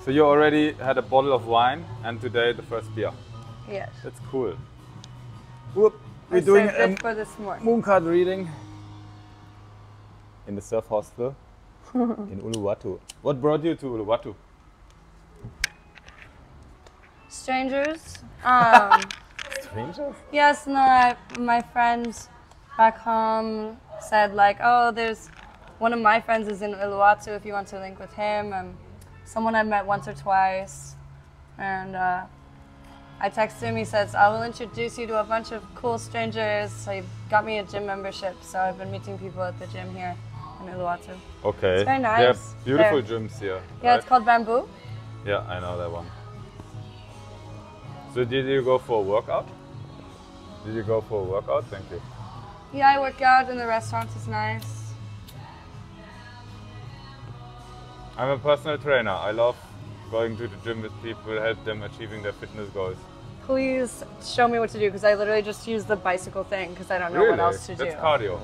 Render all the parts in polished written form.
So you already had a bottle of wine and today the first beer. Yes. That's cool. Whoop. We're I doing saved it for this morning. moon card reading in the surf hostel in Uluwatu. What brought you to Uluwatu? Strangers. Strangers? Yes, no, my friends back home said like, oh, there's one of my friends is in Uluwatu if you want to link with him. Someone I met once or twice. And I texted him, he says, I will introduce you to a bunch of cool strangers. So he got me a gym membership. So I've been meeting people at the gym here in Uluwatu. Okay. It's very nice. They have beautiful gyms here. Yeah, right? it's called Bamboo. Yeah, I know that one. So did you go for a workout? Did you go for a workout? Thank you. Yeah, I work out in the restaurant, it's nice. I'm a personal trainer. I love going to the gym with people, help them achieving their fitness goals. Please show me what to do because I literally just use the bicycle thing because I don't know what else to do. That's cardio.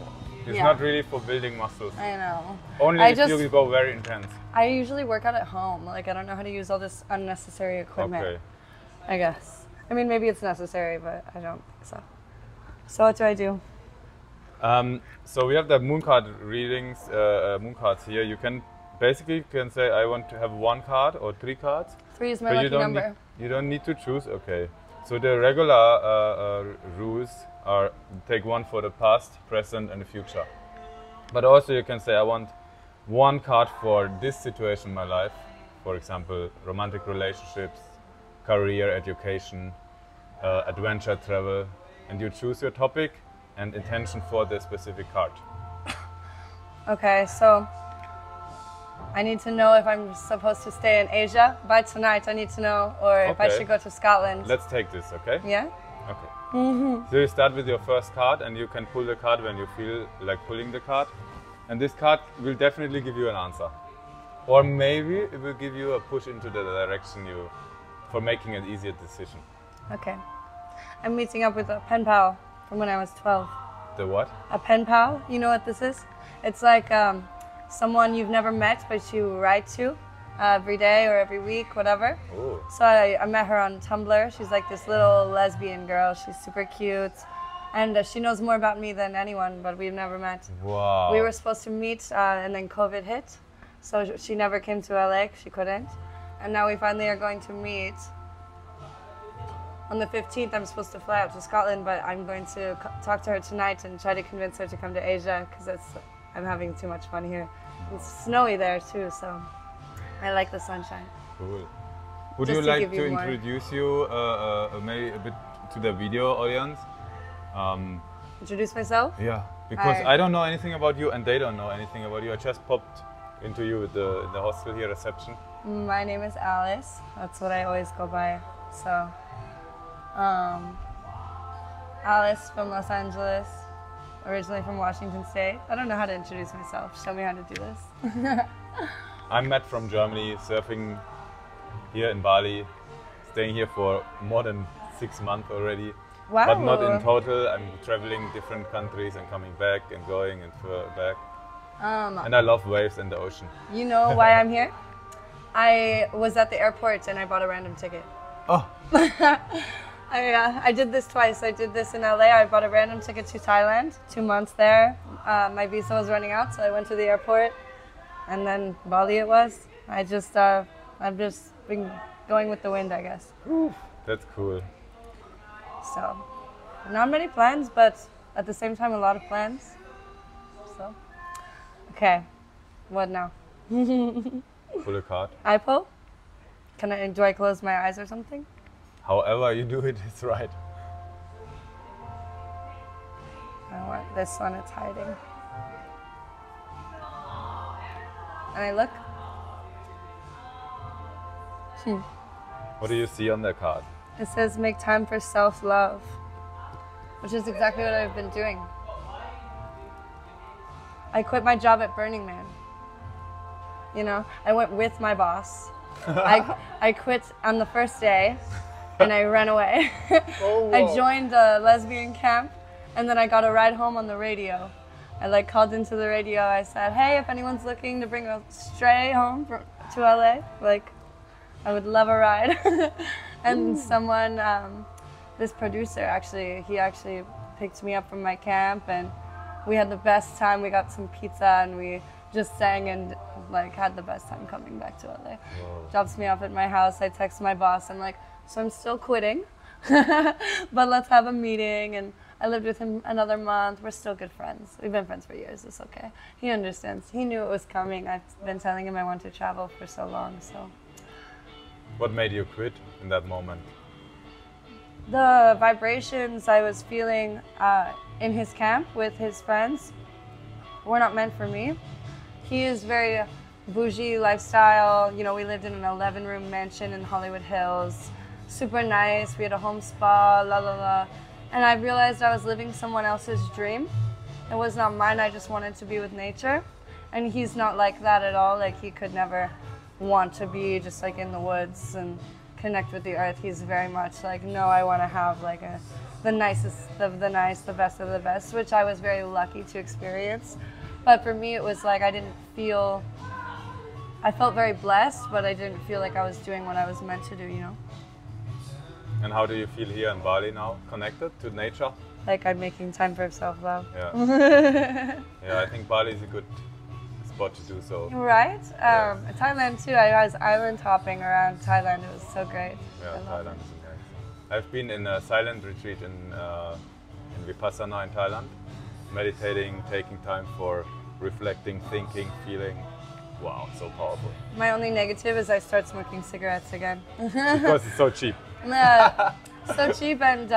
It's not really for building muscles. I know. Only if you go very intense. I usually work out at home. Like, I don't know how to use all this unnecessary equipment. Okay. I guess. I mean, maybe it's necessary, but I don't think so. So what do I do? So we have the moon card readings, moon cards here. You can basically say I want to have one card or 3 cards. 3 is my lucky number. You don't need to choose. Okay. So the regular rules are take one for the past, present, and the future. But also you can say I want one card for this situation in my life. For example, romantic relationships, career, education, adventure, travel, and you choose your topic and intention for the specific card. Okay, so I need to know if I'm supposed to stay in Asia by tonight. I need to know, or if I should go to Scotland. Let's take this, okay? Yeah? Okay. So you start with your first card and you can pull the card when you feel like pulling the card. And this card will definitely give you an answer. Or maybe it will give you a push into the direction for making an easier decision. Okay. I'm meeting up with a pen pal from when I was 12. The what? A pen pal, you know what this is? It's like someone you've never met but you write to every day or every week, whatever. Ooh. So I met her on Tumblr. She's like this little lesbian girl. She's super cute. And she knows more about me than anyone, but we've never met. Wow. We were supposed to meet and then COVID hit. So she never came to LA, she couldn't. And now we finally are going to meet. On the 15th, I'm supposed to fly out to Scotland, but I'm going to talk to her tonight and try to convince her to come to Asia because I'm having too much fun here. It's snowy there too, so I like the sunshine. Cool. Would you like to introduce you maybe a bit to the video audience? Introduce myself? Yeah, because I don't know anything about you and they don't know anything about you. I just popped into you in the hostel here, reception. My name is Alice. That's what I always go by. So, Alice from Los Angeles, originally from Washington State. I don't know how to introduce myself. Show me how to do this. I'm Matt from Germany, surfing here in Bali, staying here for more than 6 months already. Wow. But not in total. I'm traveling different countries and coming back and going and back. And I love waves and the ocean. You know why I'm here? I was at the airport and I bought a random ticket. Oh. I did this twice. I did this in LA. I bought a random ticket to Thailand, 2 months there. My visa was running out, so I went to the airport. And then Bali it was. I've just been going with the wind, I guess. Ooh, that's cool. So, not many plans, but at the same time, a lot of plans. So, okay, what now? Pull a card. I pull? Do I close my eyes or something? However you do it, it's right. I want this one, it's hiding. And I look. What do you see on the card? It says make time for self-love, which is exactly what I've been doing. I quit my job at Burning Man. You know, I went with my boss. I quit on the first day and I ran away. Oh, I joined a lesbian camp and then I got a ride home on the radio. I called into the radio. I said, hey, if anyone's looking to bring a stray home to LA, I would love a ride. And someone, this producer he actually picked me up from my camp, and we had the best time. We got some pizza and we just sang and like had the best time coming back to LA. Whoa. Drops me off at my house. I text my boss. I'm like, so I'm still quitting, but let's have a meeting. And I lived with him another month. We're still good friends. We've been friends for years. It's okay. He understands. He knew it was coming. I've been telling him I want to travel for so long. So What made you quit in that moment? the vibrations I was feeling in his camp with his friends were not meant for me. He is very bougie lifestyle. You know, we lived in an 11-room mansion in Hollywood Hills. Super nice. We had a home spa, la la la. And I realized I was living someone else's dream. It was not mine. I just wanted to be with nature. And he's not like that at all. Like, he could never want to be just like in the woods and connect with the earth. He's very much like, no, I want to have like the nicest of the nice, the best of the best, which I was very lucky to experience. But for me, it was like I felt very blessed, but I didn't feel like I was doing what I was meant to do, you know? And how do you feel here in Bali now, connected to nature? Like I'm making time for self-love. Yeah. Yeah, I think Bali is a good spot to do so. Right? Yeah. Thailand too. I was island hopping around Thailand. It was so great. Yeah, I love Thailand it. is amazing. I've been in a silent retreat in Vipassana in Thailand, meditating, taking time for reflecting, thinking, feeling. Wow, so powerful. My only negative is I start smoking cigarettes again. Because it's so cheap. So cheap and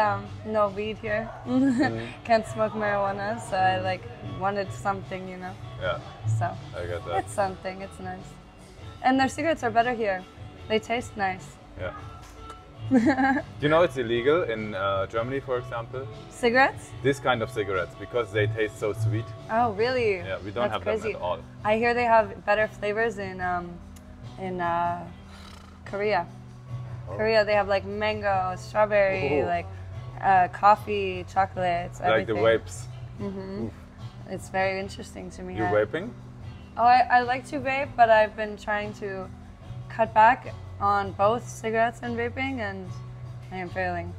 no weed here. Can't smoke marijuana, so I like wanted something, you know. Yeah, So I get that. it's something. It's nice. And their cigarettes are better here. They taste nice. Yeah. Do you know it's illegal in Germany, for example? Cigarettes? This kind of cigarettes, because they taste so sweet. Oh, really? Yeah, we don't That's have crazy. them at all. I hear they have better flavors in Korea. Oh. Korea, they have like mango, strawberry, Ooh. like coffee, chocolates, Like the everything. vapes. It's very interesting to me. You vaping? Oh, I like to vape, but I've been trying to cut back on both cigarettes and vaping, and I am failing.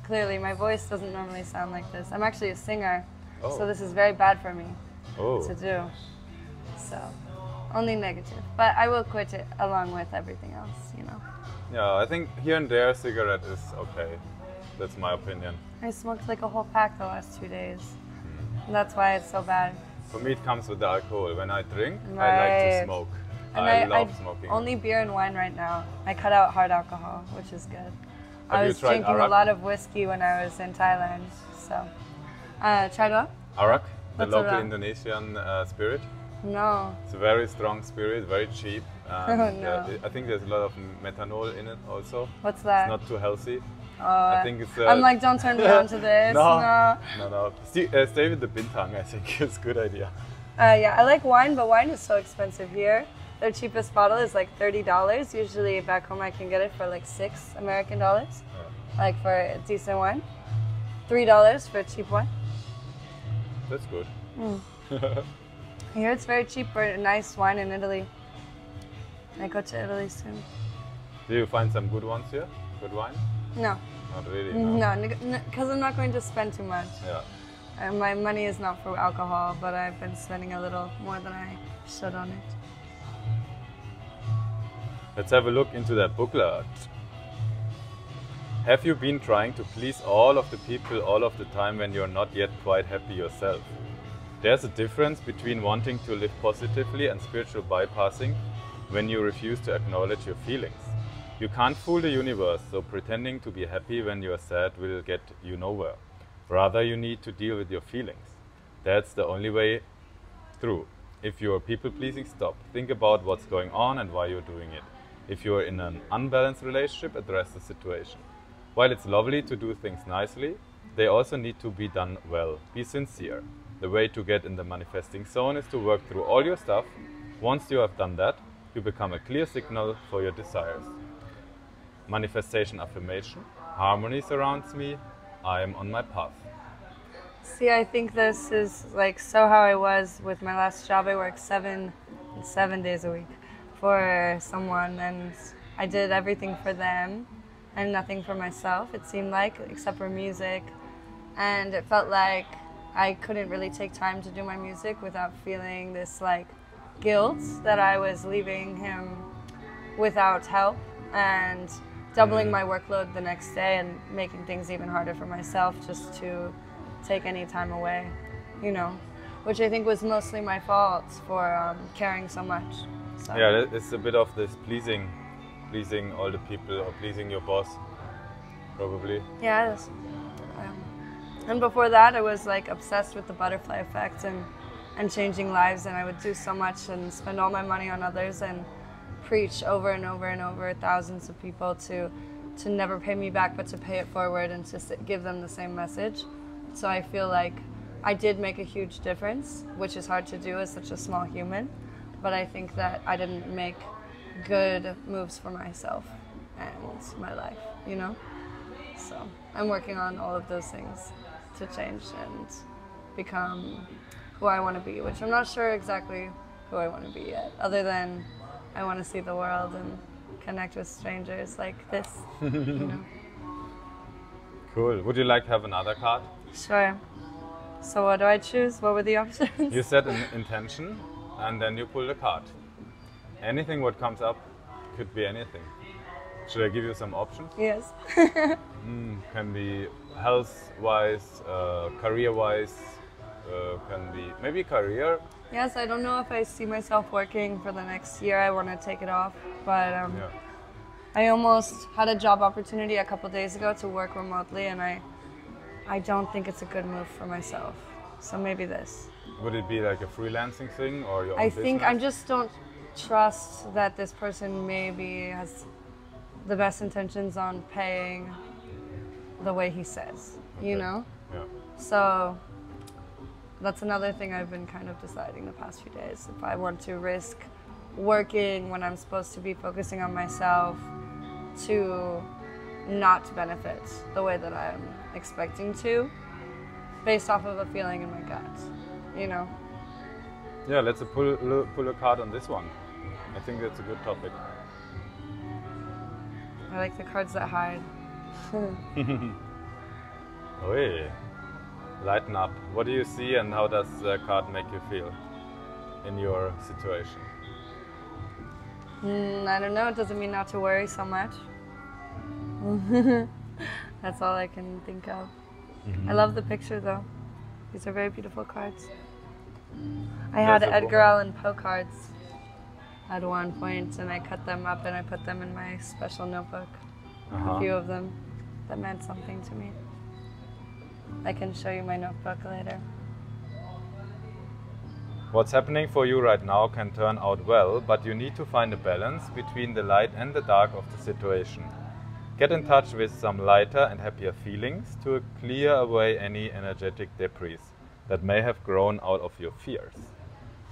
Clearly, my voice doesn't normally sound like this. I'm actually a singer, Oh. so this is very bad for me Oh. to do. So, only negative. But I will quit it along with everything else, you know. Yeah, I think here and there cigarette is okay. That's my opinion. I smoked like a whole pack the last 2 days. That's why it's so bad. For me, it comes with the alcohol. When I drink, I like Right. to smoke. And I love smoking. Only beer and wine right now. I cut out hard alcohol, which is good. Have I you was tried drinking a arak? lot of whiskey when I was in Thailand. So, tried what? Arak, the What's local arak? Indonesian spirit. No. It's a very strong spirit, very cheap. And, Oh, no. I think there's a lot of methanol in it also. What's that? It's not too healthy. I think it's, I'm like, don't turn me on to this. No, No. no. Stay with the bintang. I think it's a good idea. Yeah, I like wine, but wine is so expensive here. Their cheapest bottle is like $30. Usually back home I can get it for like $6 American dollars. Like for a decent wine. $3 for a cheap wine. That's good. Here it's very cheap for a nice wine in Italy. I go to Italy soon. Do you find some good ones here? Good wine? No, Not really. No. no, because I'm not going to spend too much. Yeah. My money is not for alcohol, but I've been spending a little more than I should on it. Let's have a look into that booklet. Have you been trying to please all of the people all of the time when you're not yet quite happy yourself? There's a difference between wanting to live positively and spiritual bypassing when you refuse to acknowledge your feelings. You can't fool the universe, so pretending to be happy when you're sad will get you nowhere. Rather, you need to deal with your feelings. That's the only way through. If you're people-pleasing, stop. Think about what's going on and why you're doing it. If you're in an unbalanced relationship, address the situation. While it's lovely to do things nicely, they also need to be done well. Be sincere. The way to get in the manifesting zone is to work through all your stuff. Once you have done that, you become a clear signal for your desires. Manifestation affirmation. Harmony surrounds me. I am on my path. See, I think this is like so how I was with my last job. I worked seven days a week for someone, and I did everything for them and nothing for myself, it seemed like, except for music. And it felt like I couldn't really take time to do my music without feeling this like guilt that I was leaving him without help and doubling my workload the next day and making things even harder for myself just to take any time away, you know, which I think was mostly my fault for caring so much. So. Yeah, it's a bit of this pleasing all the people or pleasing your boss, probably. Yeah, it is. And before that, I was like obsessed with the butterfly effect and changing lives, and I would do so much and spend all my money on others and preach over and over and over thousands of people to never pay me back but to pay it forward and to give them the same message. So I feel like I did make a huge difference, which is hard to do as such a small human, but I think that I didn't make good moves for myself and my life, you know? So I'm working on all of those things to change and become who I want to be, which I'm not sure exactly who I want to be yet, other than I want to see the world and connect with strangers like this, you know? Cool. Would you like to have another card? Sure. So what do I choose? What were the options? You set an intention and then you pull the card. Anything what comes up could be anything. Should I give you some options? Yes. Can be health-wise, career-wise, can be maybe career. Yes, I don't know if I see myself working for the next year. I want to take it off, but Yeah. I almost had a job opportunity a couple days ago to work remotely, and I don't think it's a good move for myself. So maybe this. Would it be like a freelancing thing or your own I think business? I just don't trust that this person maybe has the best intentions on paying the way he says, you Okay. know? Yeah. So that's another thing I've been kind of deciding the past few days. If I want to risk working when I'm supposed to be focusing on myself to not benefit the way that I'm expecting to, based off of a feeling in my gut, you know? Yeah, let's pull a card on this one. I think that's a good topic. I like the cards that hide. Oi, lighten up. What do you see and how does the card make you feel in your situation? I don't know, it doesn't mean not to worry so much. That's all I can think of. I love the picture though. These are very beautiful cards. I had There's a Edgar woman. Allan Poe cards at one point and I cut them up and I put them in my special notebook. A few of them that meant something to me. I can show you my notebook later. What's happening for you right now can turn out well, but you need to find a balance between the light and the dark of the situation. Get in touch with some lighter and happier feelings to clear away any energetic debris that may have grown out of your fears.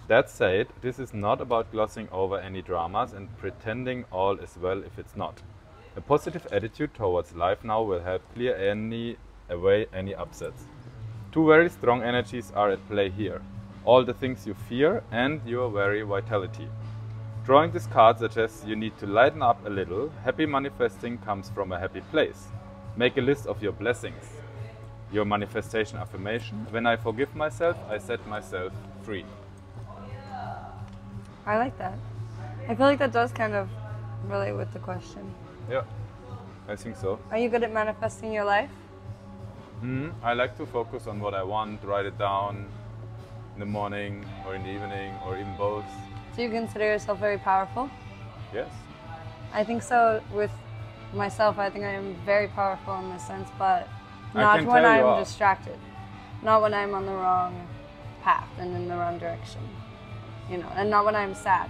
That said, this is not about glossing over any dramas and pretending all is well if it's not. A positive attitude towards life now will help clear away any upsets. Two very strong energies are at play here. All the things you fear and your very vitality. Drawing this card suggests you need to lighten up a little. Happy manifesting comes from a happy place. Make a list of your blessings. Your manifestation affirmation. When I forgive myself, I set myself free. I like that. I feel like that does kind of relate with the question. Yeah, I think so. Are you good at manifesting your life? I like to focus on what I want, write it down in the morning or in the evening or even both. Do you consider yourself very powerful? Yes. I think so with myself. I think I am very powerful in this sense, but I not can when tell you I'm are. distracted. Not when I'm on the wrong path and in the wrong direction. You know, and not when I'm sad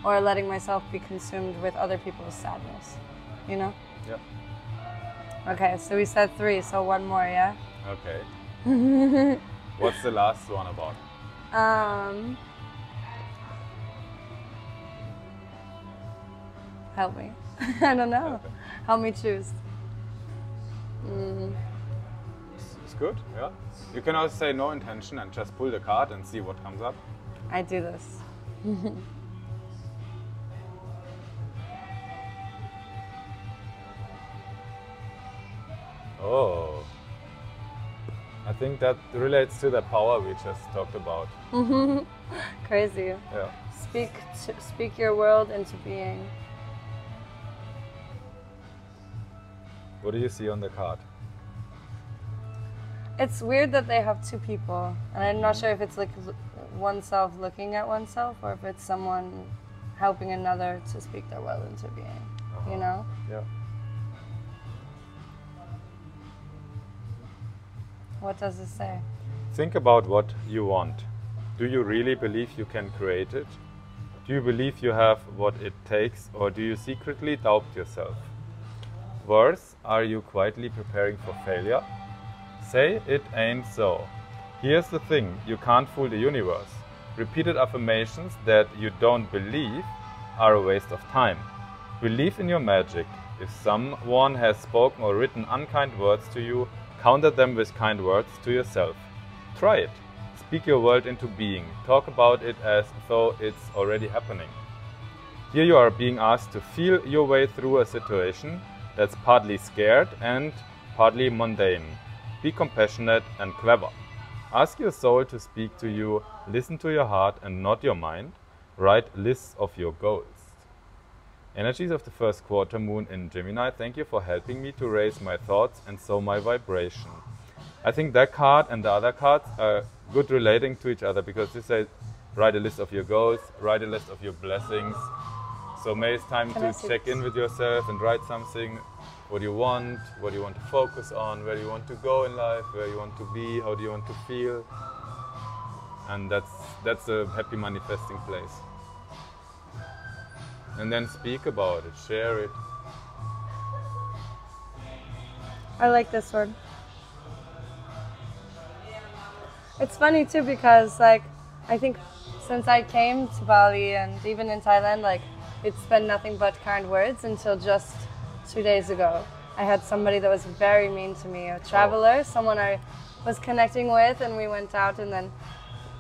or letting myself be consumed with other people's sadness. You know? Yeah. Okay, so we said 3, so one more, yeah? Okay. What's the last one about? Help me. I don't know. Help me choose. It's good, yeah. You can also say no intention and just pull the card and see what comes up. I do this. Oh. I think that relates to the power we just talked about. Crazy. Yeah. Speak your world into being. What do you see on the card? It's weird that they have two people, and I'm not sure if it's like oneself looking at oneself or if it's someone helping another to speak their will into being. You know? Yeah. What does it say? Think about what you want. Do you really believe you can create it? Do you believe you have what it takes, or do you secretly doubt yourself? Worse, are you quietly preparing for failure? Say it ain't so. Here's the thing, you can't fool the universe. Repeated affirmations that you don't believe are a waste of time. Believe in your magic. If someone has spoken or written unkind words to you, counter them with kind words to yourself. Try it. Speak your world into being. Talk about it as though it's already happening. Here you are being asked to feel your way through a situation that's partly scared and partly mundane. Be compassionate and clever. Ask your soul to speak to you, listen to your heart and not your mind. Write lists of your goals. Energies of the first quarter moon in Gemini, thank you for helping me to raise my thoughts and so my vibration. I think that card and the other cards are good relating to each other because this says write a list of your goals, write a list of your blessings. So maybe it's time to check in with yourself and write something. What you want to focus on, where you want to go in life, where you want to be, how do you want to feel. And that's a happy manifesting place. And then speak about it, share it. I like this one. It's funny too because like I think since I came to Bali and even in Thailand, like it's been nothing but kind words until just 2 days ago. I had somebody that was very mean to me, a traveler, someone I was connecting with, and we went out and then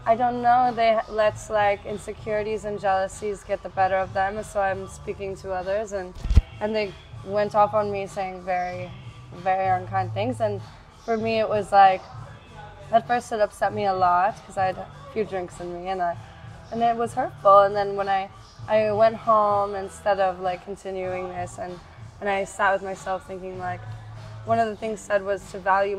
I don't know, they let like insecurities and jealousies get the better of them, so I'm speaking to others and they went off on me saying very, very unkind things, and for me it was like, at first it upset me a lot because I had a few drinks in me and it was hurtful, and then when I went home instead of like continuing this and I sat with myself thinking like, one of the things said was to value